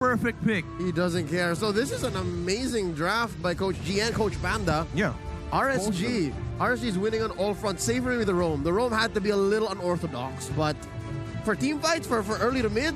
perfect pick. He doesn't care. So this is an amazing draft by Coach G and Coach Panda. Yeah. RSG. RSG is winning on all fronts, savoring with the roam. The roam had to be a little unorthodox, but for team fights, for early to mid,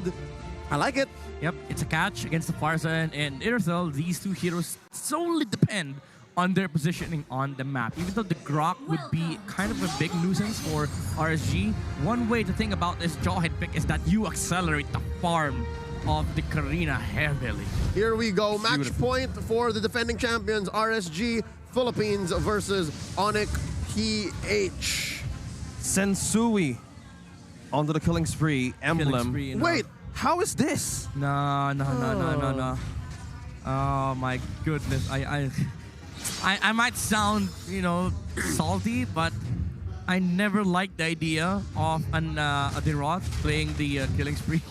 I like it. Yep, it's a catch against the Farza and Intercell. These two heroes solely depend on their positioning on the map. Even though the Grok would be kind of a big nuisance for RSG, one way to think about this Jawhead pick is that you accelerate the farm of the Karina heavily. Here we go. Match point for the defending champions, RSG Philippines versus Onic PH. Sensui onto the killing spree emblem. Wait, how is this? No. Oh my goodness. I might sound, salty, but I never liked the idea of a Derot playing the killing spree.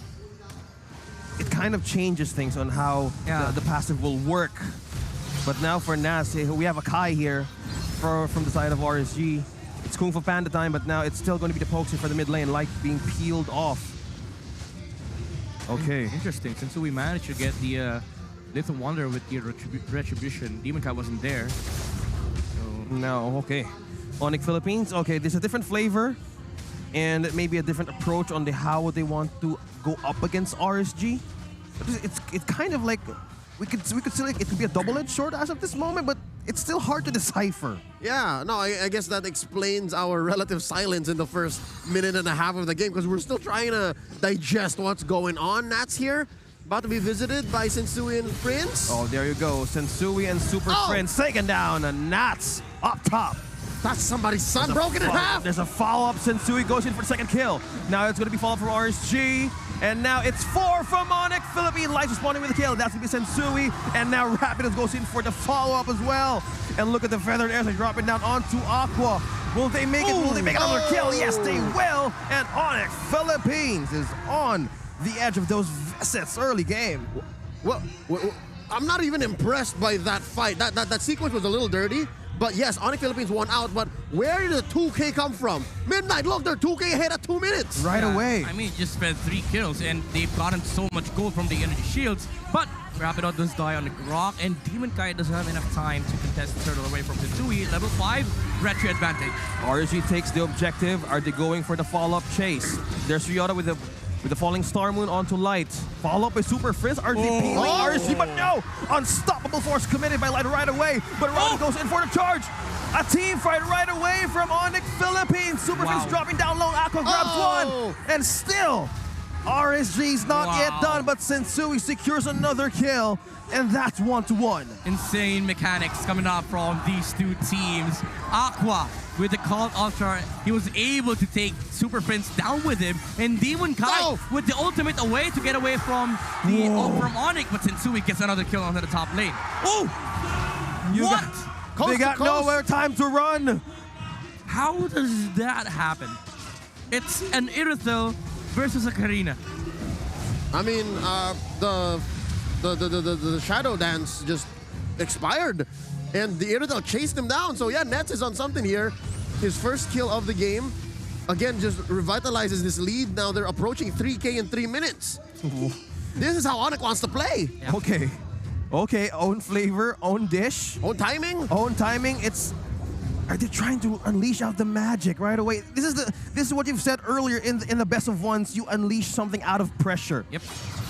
It kind of changes things on how the passive will work. But now for Nas, we have a Kai here from the side of RSG. It's Kung Fu Panda time, but now it's still going to be the Pokesy for the mid lane, like being peeled off. Okay. Interesting. Since we managed to get the Little Wonder with the Retribution, Demon Kai wasn't there. So. No, okay. Onic Philippines, okay, there's a different flavor and maybe a different approach on how they want to go up against RSG. But it's kind of like we could say like it could be a double-edged sword as of this moment, but it's still hard to decipher. Yeah, no, I guess that explains our relative silence in the first minute and a half of the game because we're still trying to digest what's going on. Nats here, about to be visited by Sensui and Prince. Oh, there you go. Sensui and Super Prince taking down the Nats up top. That's somebody's son broken in half. There's a follow-up. Sensui goes in for the second kill. Now it's going to be followed from RSG. And now it's 4 from Onic. Philippine Lights responding with a kill. That's going to be Sensui. And now Rapidos goes in for the follow-up as well. And look at the feathered airs. They're dropping down onto Aqua. Will they make it? Will they make another kill? Yes, they will. And Onic Philippines is on the edge of those visits early game. Well, I'm not even impressed by that fight. That sequence was a little dirty. But yes, Onic Philippines won out, but where did the 2K come from? Midnight, look, they're 2K ahead at 2 minutes. Right away. I mean, just spent 3 kills, and they've gotten so much gold from the energy shields, but Rapido does die on the Grok, and Demon Kai doesn't have enough time to contest the turtle away from Sensui. Level 5, retro advantage. RSG takes the objective. Are they going for the follow-up chase? There's Ryota with the falling Star Moon onto Light. Follow up by Super Frizz. RSG peeling RSG, but no! Unstoppable force committed by Light right away. But Ryota goes in for the charge. A team fight right away from Onic Philippines. Super Frizz dropping down low. Aqua grabs one. And still, RSG's not yet done, but Sensui secures another kill. And that's 1-1. Insane mechanics coming up from these two teams. Aqua with the Cult Ultra, he was able to take Super Prince down with him, and Demon Kai with the ultimate away to get away from the from Onic, but Sensui gets another kill onto the top lane. They got nowhere time to run. How does that happen? It's an Irithel versus a Karina. I mean, the Shadow Dance just expired, and the Irithel chased him down. So yeah, Nets is on something here. His first kill of the game, again, just revitalizes this lead. Now they're approaching 3K in 3 minutes. This is how Onic wants to play. Yeah. Okay, own flavor, own dish. Own timing? Own timing. Are they trying to unleash out the magic right away? This is what you've said earlier in the best of ones. You unleash something out of pressure. Yep.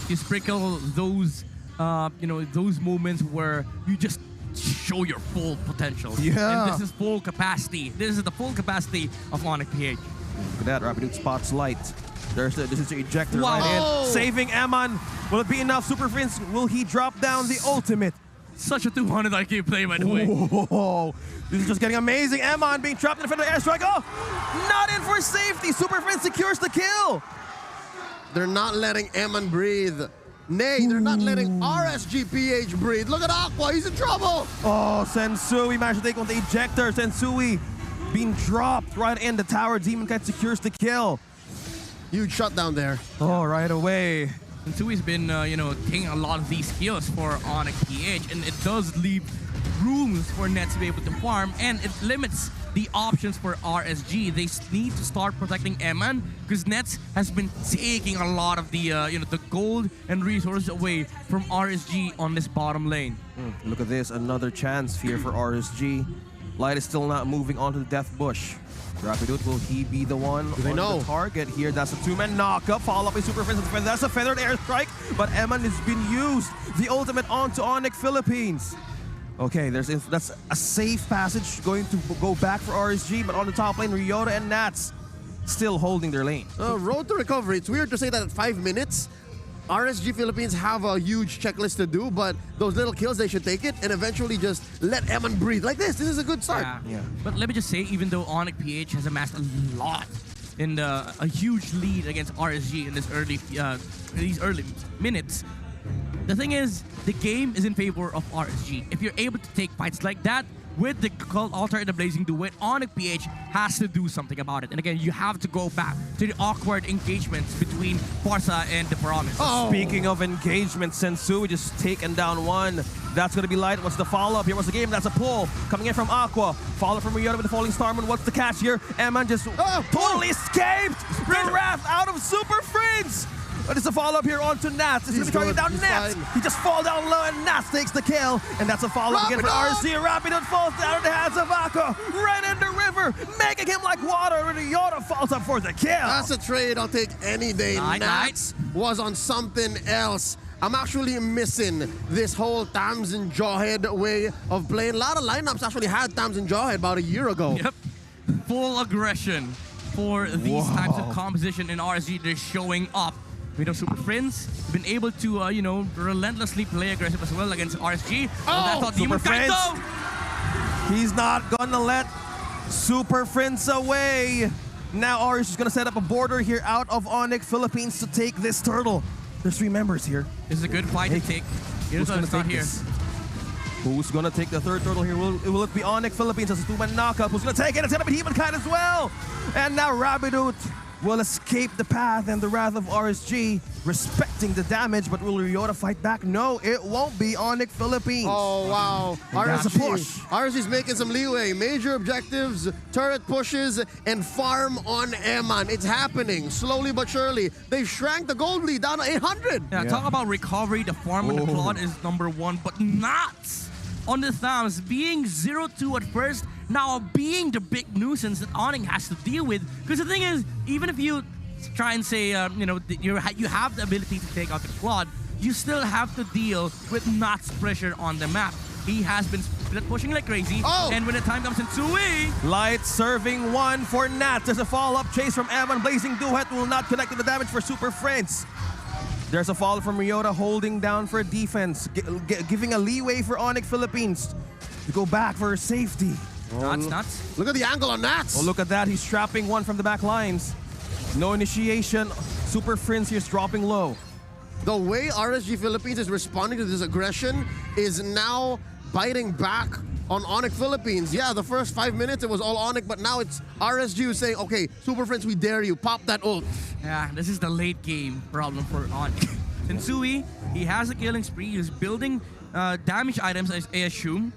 You sprinkle those, those moments where you just show your full potential. Yeah. And this is full capacity. This is the full capacity of Onic PH. Look at that, Rapido spots Light. This is the ejector right in. Saving Eman. Will it be enough? Super Prince, will he drop down the ultimate? Such a 200 IQ play, by the way. Whoa. This is just getting amazing. Eman being trapped in the front of the airstrike. Oh, not in for safety. Super Prince secures the kill. They're not letting Eman breathe. Nay, they're not letting RSGPH breathe. Look at Aqua, he's in trouble. Oh, Sensui managed to take on the ejector. Sensui being dropped right in the tower. Demon Cat secures the kill. Huge shutdown there. Oh, right away. Sensui's been, taking a lot of these kills for Onic PH, and it does leave rooms for Nets to be able to farm, and it limits the options for RSG. They need to start protecting Eman because Nets has been taking a lot of the the gold and resources away from RSG on this bottom lane. Look at this, another chance here for RSG. Light is still not moving onto the Death Bush. Rapidoot, will he be the one on the target here? That's a two-man knockup, followed up by Super Friends. That's a feathered airstrike, but Eman has been used. The ultimate onto Onic Philippines. Okay, that's a safe passage going to go back for RSG, but on the top lane, Ryota and Nats still holding their lane. Road to recovery. It's weird to say that at 5 minutes, RSG Philippines have a huge checklist to do, but those little kills, they should take it and eventually just let Eman breathe. Like this is a good start. Yeah. But let me just say, even though Onic PH has amassed a lot in a huge lead against RSG in this these early minutes, the thing is, the game is in favor of RSG. If you're able to take fights like that, with the Cult Altar and the Blazing Duet, Onic PH has to do something about it. And again, you have to go back to the awkward engagements between Farsa and the Promise. Speaking of engagement, Sensu just taken down one. That's going to be Light. What's the follow-up? Here was the game. That's a pull. Coming in from Aqua. Follow from Ryota with the Falling Starman. What's the catch here? Eman just totally escaped. The wrath out of Super Friends. But it's a follow-up here onto Nats. He's going to be targeting down Nats. He just falls down low and Nats takes the kill. And that's a follow-up again for RSG. Rapidoot falls down in the hands of Aqua. Right in the river, making him like water. And Ryota falls up for the kill. That's a trade I'll take any day. Nats was on something else. I'm actually missing this whole Tamsin Jawhead way of playing. A lot of lineups actually had Tamsin Jawhead about a year ago. Yep. Full aggression for these types of composition in RSG. They're showing up. We know Super Friends been able to, relentlessly play aggressive as well against RSG. Super Friends. He's not gonna let Super Friends away. Now RSG is gonna set up a border here out of Onic Philippines to take this turtle. There's 3 members here. This is a good fight to take. Who's gonna take this? Who's gonna take the third turtle here? Will it be Onic Philippines as a 2-man knockup? Who's gonna take it? It's gonna be Humankind as well. And now Rapidoot will escape the path and the wrath of RSG, respecting the damage, but will Ryota fight back? No, it won't be Onic Philippines. Oh, wow. That's a push. RSG's making some leeway. Major objectives, turret pushes, and farm on Eman. It's happening, slowly but surely. They've shrank the gold lead down to 800. Yeah, talk about recovery. The farm and the Claude is #1, but not on the Thams. Being 0-2 at first, now being the big nuisance that Onic has to deal with. Because the thing is, even if you try and say, you have the ability to take out the Claude, you still have to deal with Nats' pressure on the map. He has been split pushing like crazy, and when the time comes in Sui, Light serving one for Nats. There's a follow-up chase from Eman. Blazing Duet will not connect to the damage for Super Friends. There's a follow from Ryota holding down for defense, giving a leeway for Onic Philippines to go back for safety. Nats. Look at the angle on Nats. Oh, look at that. He's trapping one from the back lines. No initiation. Super Friends here's dropping low. The way RSG Philippines is responding to this aggression is now biting back on Onic Philippines. Yeah, the first 5 minutes it was all Onic, but now it's RSG who's saying, okay, Super Friends, we dare you. Pop that ult. Yeah, this is the late game problem for Onic. Sensui, he has a killing spree. He's building damage items, I assume.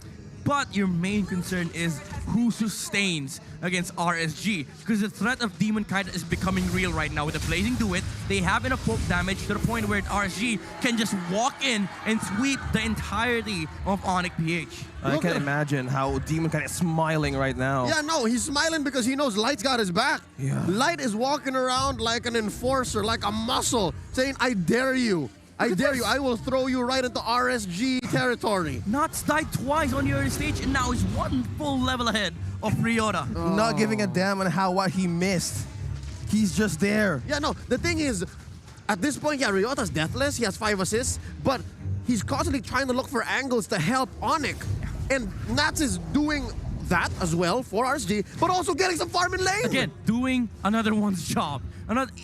But your main concern is who sustains against RSG. Because the threat of Demon Kite is becoming real right now with the Blazing Duet. They have enough poke damage to the point where RSG can just walk in and sweep the entirety of Onic PH. I can imagine how Demon Kite is smiling right now. Yeah, no, he's smiling because he knows Light's got his back. Yeah. Light is walking around like an enforcer, like a muscle, saying, I dare you. I dare you. I will throw you right into RSG territory. Nats died twice on your stage, and now he's 1 full level ahead of Ryota. Not giving a damn on what he missed. He's just there. Yeah, no, the thing is, at this point, yeah, Ryota's deathless. He has 5 assists, but he's constantly trying to look for angles to help Onic. And Nats is doing that as well for RSG, but also getting some farm in lane. Again, doing another one's job.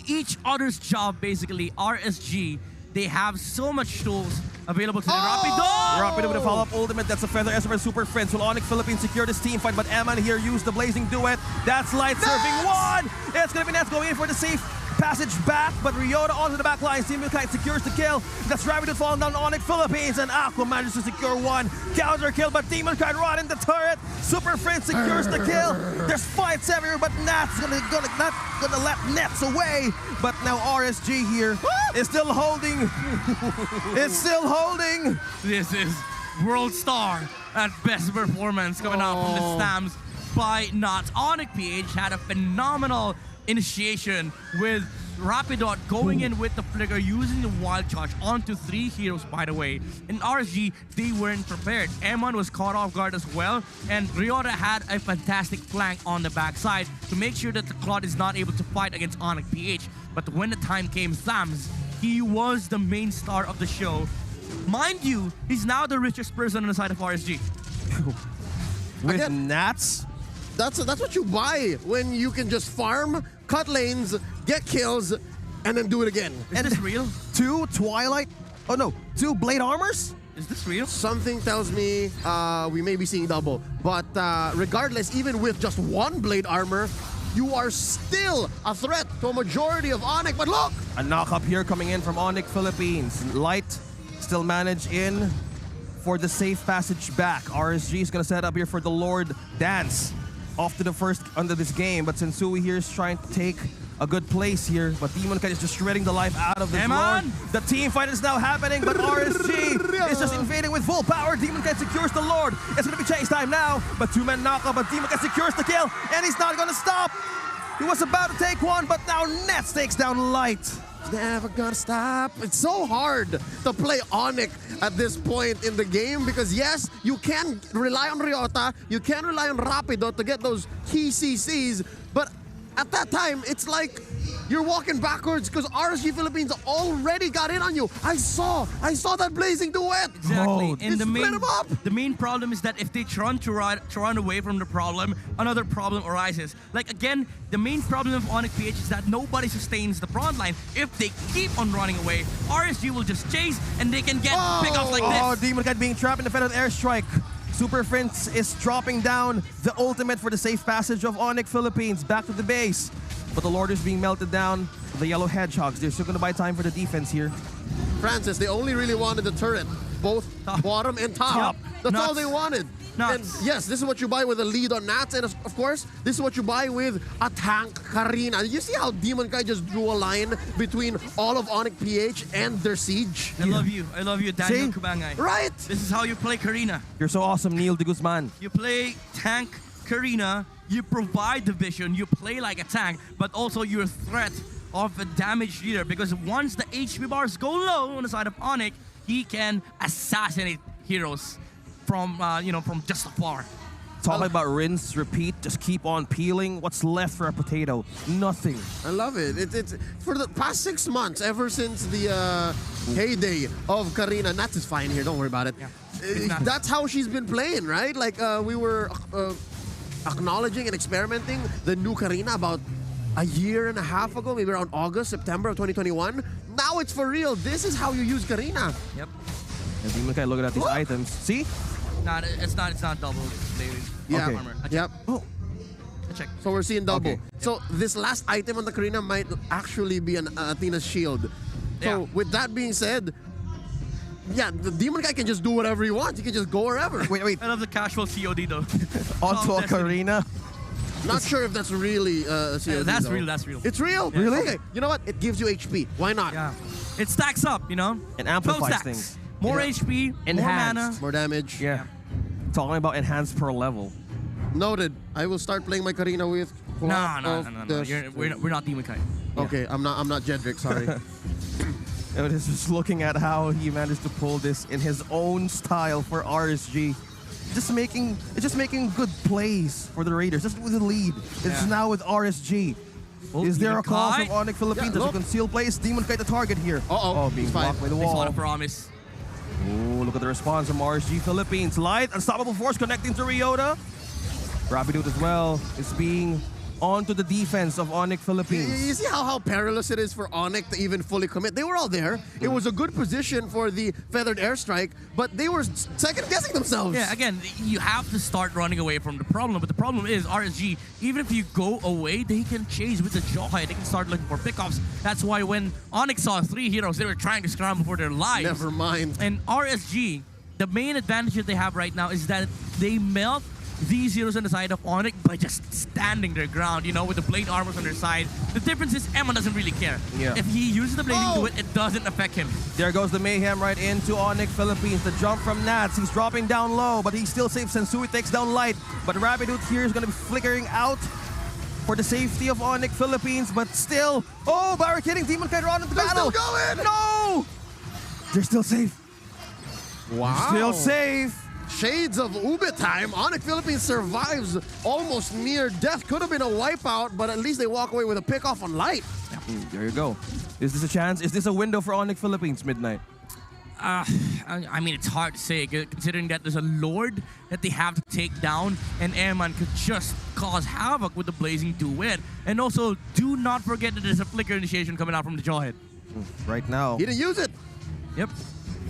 Each other's job, basically. RSG, they have so much tools available to them. Rapidoot with a follow-up ultimate. That's a feather SFR Super Friends. Will Onic Philippines secure this team fight, but Eman here used the Blazing Duet. That's Light serving one. It's going to be Nats going in for the safe passage back, but Ryota onto the back line. Demon Kite secures the kill. That's Rabbit falling down on Onic Philippines, and Aqua manages to secure one. Counter kill, but Demon Kite right in the turret. Super Prince secures the kill. There's fights everywhere, but Nat's not gonna let Nets away. But now RSG here is still holding. It's still holding. This is World Star at best performance coming out from the stands by Nuts. Onic PH had a phenomenal initiation with Rapidot going in with the flicker, using the wild charge onto 3 heroes, by the way. In RSG, they weren't prepared. M1 was caught off guard as well, and Ryota had a fantastic flank on the backside to make sure that the Claude is not able to fight against Onic PH. But when the time came, Thams, he was the main star of the show. Mind you, he's now the richest person on the side of RSG. With Again, Nats? That's what you buy when you can just farm, cut lanes, get kills, and then do it again. Is this real? 2 Twilight? Oh no, 2 Blade Armors? Is this real? Something tells me we may be seeing double. But regardless, even with just 1 blade armor, you are still a threat to a majority of Onic. But look! A knock-up here coming in from Onic Philippines. Light still managed in for the safe passage back. RSG is going to set up here for the Lord Dance. Off to the first under this game, but Sensui here is trying to take a good place here, but Demon Kite is just shredding the life out of this Lord. The team fight is now happening, but RSG is just invading with full power. Demon Kite secures the Lord. It's going to be chase time now, but 2-man knockup, but Demon Kite secures the kill, and he's not going to stop. He was about to take one, but now Nets takes down Light. Never gonna stop. It's so hard to play Onic at this point in the game because yes, you can rely on Ryota, you can rely on Rapido to get those key CCs, but at that time, it's like you're walking backwards because RSG Philippines already got in on you. I saw that blazing duet. Exactly. Oh, And split them up. the main problem is that if they try to run away from the problem, another problem arises. Like again, the main problem of Onic PH is that nobody sustains the front line. If they keep on running away, RSG will just chase and they can get pickups like this. Oh, Demon Kite being trapped in the Fed airstrike. Super Prince is dropping down the ultimate for the safe passage of Onic Philippines back to the base. But the Lord is being melted down. The Yellow Hedgehogs, they're still going to buy time for the defense here. Francis, they only really wanted the turret, both bottom and top. That's all they wanted. And yes, this is what you buy with a lead on Nats, and of course, this is what you buy with a tank Karina. You see how Demon Kai just drew a line between all of Onic PH and their siege? I love you, Daniel Kubangay. Right? This is how you play Karina. You're so awesome, Neil de Guzman. You play tank Karina, you provide the vision, you play like a tank, but also you're a threat of a damage leader because once the HP bars go low on the side of Onic, he can assassinate heroes from from just afar. Talking about rinse, repeat, just keep on peeling. What's left for a potato? Nothing. I love it. It's for the past 6 months, ever since the heyday of Karina. Nats is fine here. Don't worry about it. Yeah. That's how she's been playing, right? Like we were acknowledging and experimenting the new Karina about a year and a half ago, maybe around August, September of 2021. Now it's for real. This is how you use Karina. Yep. And Demon Kai looking at these items. See? It's not double, David. Yeah. Okay. Armor. Yep. Oh, I check. So we're seeing double. Okay. So this last item on the Karina might actually be an Athena's shield. So Yeah. with that being said, yeah, the Demon Guy can just do whatever he wants. He can just go wherever. wait. I love the casual COD though. Onto Oh, a Destiny. Karina. Not sure if that's really COD, That's though. real. That's real. It's real? Yeah. Really? Okay. You know what? It gives you HP. Why not? Yeah. It stacks up, you know. It amplifies 12 stacks. things. More Yeah. HP, more Enhanced. mana. More damage. Yeah. Talking about enhanced per level. Noted. I will start playing my Karina with. No. We're not Demon Kai. Okay, I'm not Jedrick. Sorry. And it's just looking at how he managed to pull this in his own style for RSG. It's just making good plays for the Raiders. Just with the lead. It's Yeah. now with RSG. Oh, Is there Demon a call Kai? from Onic Philippines Yeah, to look. conceal plays? Demon Kai the target here. Uh-oh, being he's fine. blocked by the Makes a lot wall. of promise. Oh, look at the response from RSG Philippines. Light, unstoppable force connecting to Ryota. Rapido as well is being onto the defense of Onic Philippines. You see how perilous it is for Onic to even fully commit? They were all there. It was a good position for the feathered airstrike, but they were second-guessing themselves. Yeah, again, you have to start running away from the problem. But the problem is RSG, even if you go away, they can chase with the Jawhead. They can start looking for pickoffs. That's why when Onic saw 3 heroes, they were trying to scramble for their lives. Never mind. And RSG, the main advantage that they have right now is that they melt these heroes on the side of Onic by just standing their ground, you know, with the blade armors on their side. The difference is Emma doesn't really care. Yeah. If he uses the blading to it doesn't affect him. There goes the Mayhem right into Onic Philippines. The jump from Nats. He's dropping down low, but he still saves Sensui takes down Light. But Rapidoot here is going to be flickering out for the safety of Onic Philippines, but still, barricading Demon Kite on into the battle. Still going! No! They're still safe. Wow. Still safe. Shades of Ube time. Onic Philippines survives almost near death. Could have been a wipeout, but at least they walk away with a pick-off on Light. There you go. Is this a chance? Is this a window for Onic Philippines, Midnight? I mean, it's hard to say, considering that there's a Lord that they have to take down, and Airman could just cause havoc with the Blazing Duet. And also, do not forget that there's a Flicker initiation coming out from the Jawhead. Right now. He didn't use it. Yep,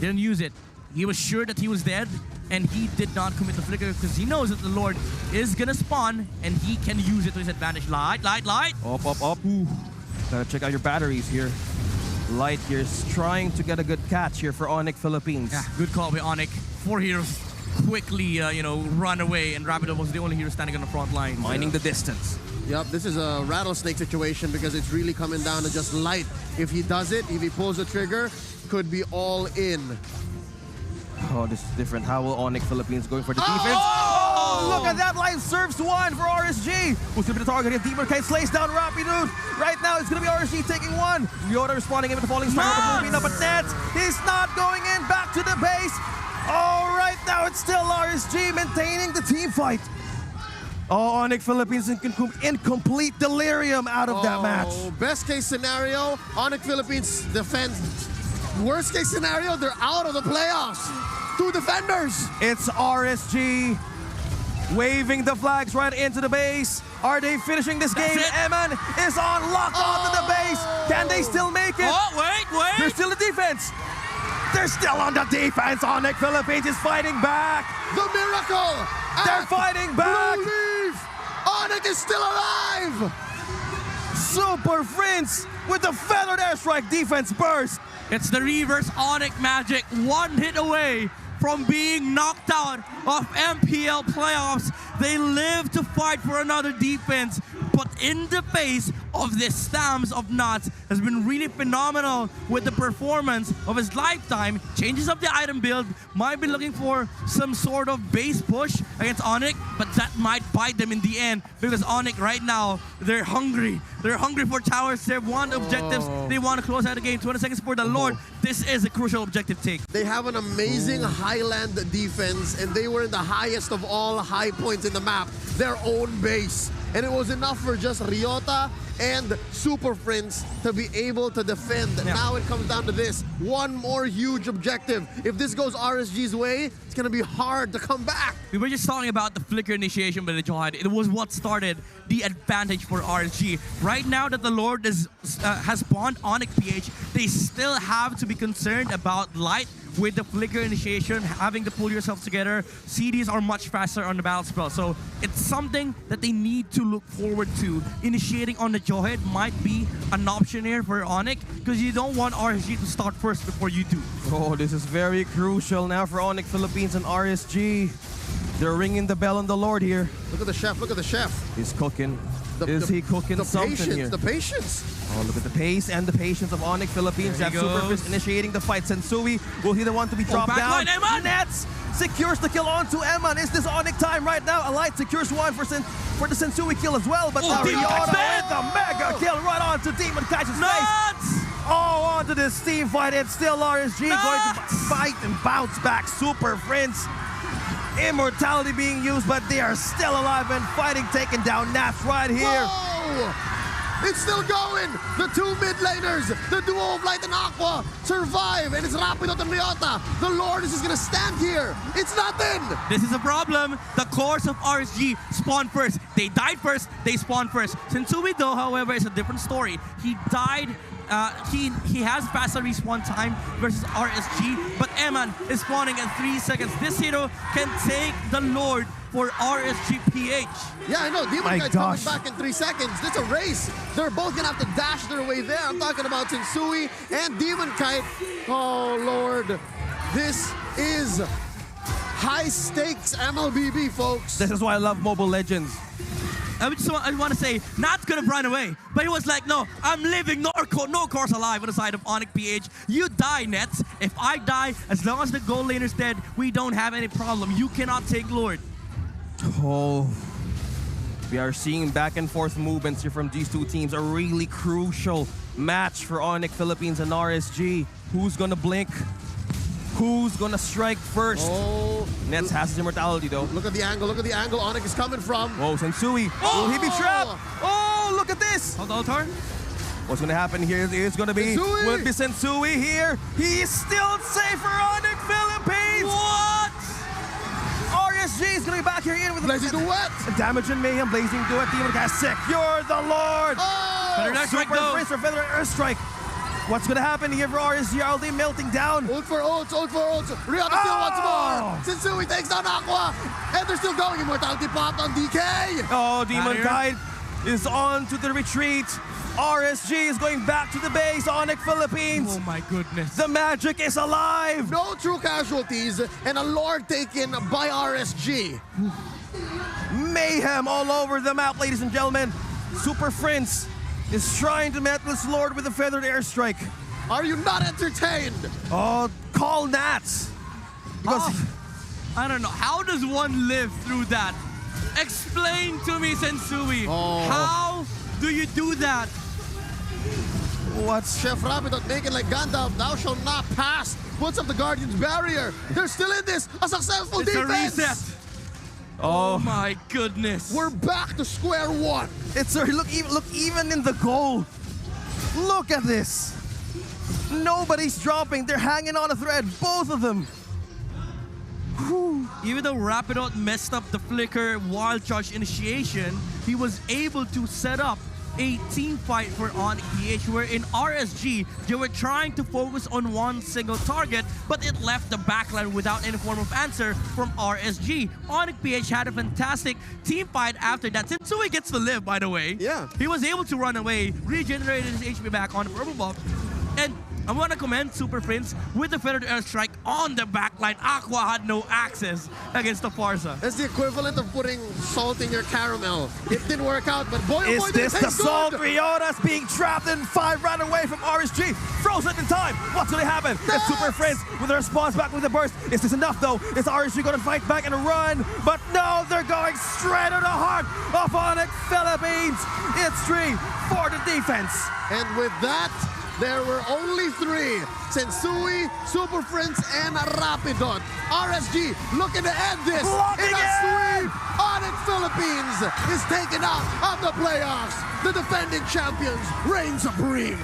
didn't use it. He was sure that he was dead, and he did not commit the Flicker because he knows that the Lord is gonna spawn, and he can use it to his advantage. Light. Up. Ooh. Gotta check out your batteries here. Light here is trying to get a good catch here for Onic Philippines. Yeah, good call by Onic. 4 heroes quickly, run away, and Rapido was the only hero standing on the front line. Mining the distance. Yep, this is a rattlesnake situation because it's really coming down to just Light. If he does it, if he pulls the trigger, could be all in. Oh, this is different. How will Onic Philippines going for the defense? Oh, look at that line. Serves 1 for RSG. Who's going to be the target here? Demon Kite slays down Rapidoot. Right now, it's going to be RSG taking 1. Yoda responding in with the falling star. But Nets, he's not going in. Back to the base. Oh, right now, it's still RSG maintaining the team fight. Oh, Onic Philippines in complete delirium out of that match. Best case scenario, Onic Philippines defends. Worst case scenario, they're out of the playoffs. 2 defenders. It's RSG waving the flags right into the base. Are they finishing this game? Eman is on, locked onto the base. Can they still make it? Oh, wait. They're still in defense. They're still on the defense. Onic Philippines is fighting back. The miracle. They're fighting back. Blue Leaf. Onic is still alive. Super Prince with the feathered airstrike defense burst. It's the reverse Onic magic, 1 hit away from being knocked out of MPL playoffs. They live to fight for another defense, but in the face of this Stams of Nuts has been really phenomenal with the performance of his lifetime. Changes up the item build, might be looking for some sort of base push against Onic, but that might bite them in the end because Onic right now, they're hungry. They're hungry for towers. They want objectives. They want to close out the game. 20 seconds for the Lord. This is a crucial objective take. They have an amazing Highland defense, and they were in the highest of all high points in the map, their own base. And it was enough for just Ryota and Super Prince to be able to defend. Yeah. Now it comes down to this. 1 more huge objective. If this goes RSG's way, it's going to be hard to come back. We were just talking about the Flicker initiation by the Jawhead. It was what started the advantage for RSG. Right now that the Lord is, has spawned Onic PH, they still have to be concerned about Light with the Flicker initiation, having to pull yourself together. CDs are much faster on the battle spell, so it's something that they need to look forward to. Initiating on the Jawhead might be an option here for Onic, because you don't want RSG to start first before you do. Oh, this is very crucial now for Onic Philippines and RSG. They're ringing the bell on the Lord here. Look at the chef, look at the chef. He's cooking. Is he cooking something here? The patience. Oh, look at the pace and the patience of Onic Philippines. That Super Fist initiating the fight. Sensui will he the one to be dropped down. Nets secures the kill onto Eman. Is this Onic time right now? Alight secures 1 for the Sensui kill as well. But Ariana with the mega kill right onto Demon Kai's face. Oh, onto this team fight. It's still RSG going to fight and bounce back. Super Prince. Immortality being used, but they are still alive and fighting, taking down Nats right here. Whoa! It's still going. The two mid laners, the duo of Light and Aqua, survive. And it's Rapido and Ryota. The Lord is just going to stand here. It's nothing. This is a problem. The course of RSG spawned first. They died first. They spawned first. Sensui, though, however, is a different story. He died. He has faster respawn time versus RSG, but Eman is spawning in 3 seconds. This hero can take the Lord for RSG PH. Yeah, I know. Demon My Knight coming gosh. back in 3 seconds. It's a race. They're both going to have to dash their way there. I'm talking about Sensui and Demon Kite. Oh, Lord. This is high-stakes MLBB, folks. This is why I love Mobile Legends. I want to say, Nats could have run away, but he was like, no, I'm living no course alive on the side of Onic PH. You die, Nets. If I die, as long as the gold laner's dead, we don't have any problem. You cannot take Lord. Oh, we are seeing back and forth movements here from these two teams. A really crucial match for Onic Philippines and RSG. Who's gonna blink? Who's gonna strike first? Oh, Nets has his immortality though. look at the angle. Look at the angle Onic is coming from. Whoa, Sensui. Will he be trapped? Oh, look at this. Hold on, Tar. What's gonna happen here is gonna be Sensui. would be Sensui here. He's still safe for Onic Philippines. What? RSG is gonna be back here in with Blazing Duet. Damage and Mayhem, Blazing Duet. Demon Guy secure the Lord. Oh, Better not strike Super though. Prince for Feather Airstrike. What's gonna happen here for RSG? Are they melting down? ult for ults, ult for ults. Ryota still wants more. Sensui takes down Aqua. And they're still going. Immortality popped on DK. Oh, Demon here. Guide is on to the retreat. RSG is going back to the base. Onic Philippines. Oh my goodness. The magic is alive. No true casualties and a Lord taken by RSG. Mayhem all over the map, ladies and gentlemen. Super Prince is trying to meet this Lord with a feathered airstrike. Are you not entertained? Oh, call Nats. Because I don't know. How does one live through that? Explain to me, Sensui. Oh. How do you do that? what's Chef Rapido making like Gandalf, thou shalt not pass. Puts up the Guardian's barrier. They're still in this. A successful It's a defense. reset. Oh, My goodness. We're back to square one. it's a look even in the goal. Look at this. Nobody's dropping. They're hanging on a thread, both of them. Even though Rapidot messed up the flicker wild charge initiation, he was able to set up a team fight for Onic PH, where in RSG, they were trying to focus on one single target, but it left the backline without any form of answer from RSG. Onic PH had a fantastic team fight after that. Sensui gets to live, by the way. Yeah. He was able to run away, regenerated his HP back on the purple buff, and I want to commend Super Prince with the feathered airstrike on the backline. Aqua had no access against the Farsa. That's the equivalent of putting salt in your caramel. It didn't work out, but boy, oh Is boy, did it this the taste salt? good. Riota's being trapped in 5 right away from RSG. Frozen in time. What's going to happen? It's Super Prince with a response back with the burst. Is this enough though? Is RSG going to fight back and run? But no, they're going straight to the heart of Onic Philippines. It's 3 for the defense. And with that, there were only 3. Sensui, Super Prince, and Rapidot. RSG looking to end this Blocking in a it! sweep. Onic Philippines is taken out of the playoffs. The defending champions reign supreme.